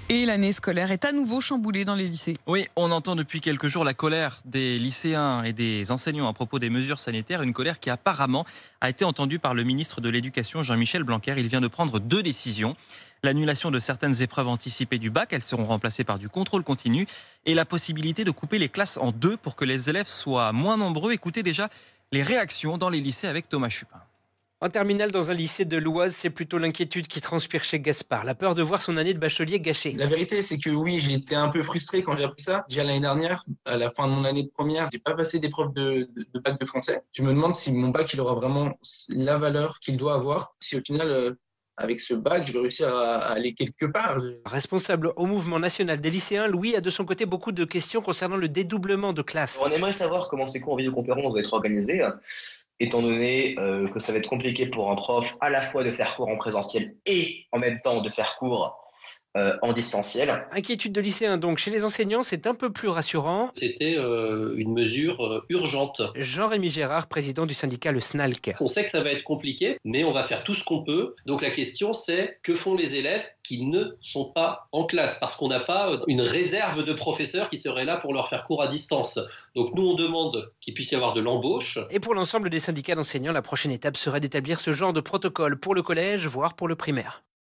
Et l'année scolaire est à nouveau chamboulée dans les lycées. Oui, on entend depuis quelques jours la colère des lycéens et des enseignants à propos des mesures sanitaires. Une colère qui apparemment a été entendue par le ministre de l'Éducation, Jean-Michel Blanquer. Il vient de prendre 2 décisions. L'annulation de certaines épreuves anticipées du bac, elles seront remplacées par du contrôle continu. Et la possibilité de couper les classes en 2 pour que les élèves soient moins nombreux. Écoutez déjà les réactions dans les lycées avec Thomas Chupin. En terminale, dans un lycée de l'Oise, c'est plutôt l'inquiétude qui transpire chez Gaspard, la peur de voir son année de bachelier gâchée. La vérité, c'est que oui, j'ai été un peu frustré quand j'ai appris ça. Déjà l'année dernière, à la fin de mon année de première, j'ai pas passé d'épreuve de bac de français. Je me demande si mon bac, il aura vraiment la valeur qu'il doit avoir. Si au final, avec ce bac, je vais réussir à aller quelque part. Responsable au mouvement national des lycéens, Louis a de son côté beaucoup de questions concernant le dédoublement de classe. On aimerait savoir comment ces cours en vidéoconférence vont être organisés, étant donné que ça va être compliqué pour un prof à la fois de faire cours en présentiel et en même temps de faire cours en distanciel. Inquiétude de lycéens donc. Chez les enseignants, c'est un peu plus rassurant. C'était une mesure urgente. Jean-Rémy Gérard, président du syndicat Le SNALC. On sait que ça va être compliqué, mais on va faire tout ce qu'on peut. Donc la question, c'est que font les élèves qui ne sont pas en classe? Parce qu'on n'a pas une réserve de professeurs qui seraient là pour leur faire cours à distance. Donc nous, on demande qu'il puisse y avoir de l'embauche. Et pour l'ensemble des syndicats d'enseignants, la prochaine étape serait d'établir ce genre de protocole pour le collège, voire pour le primaire.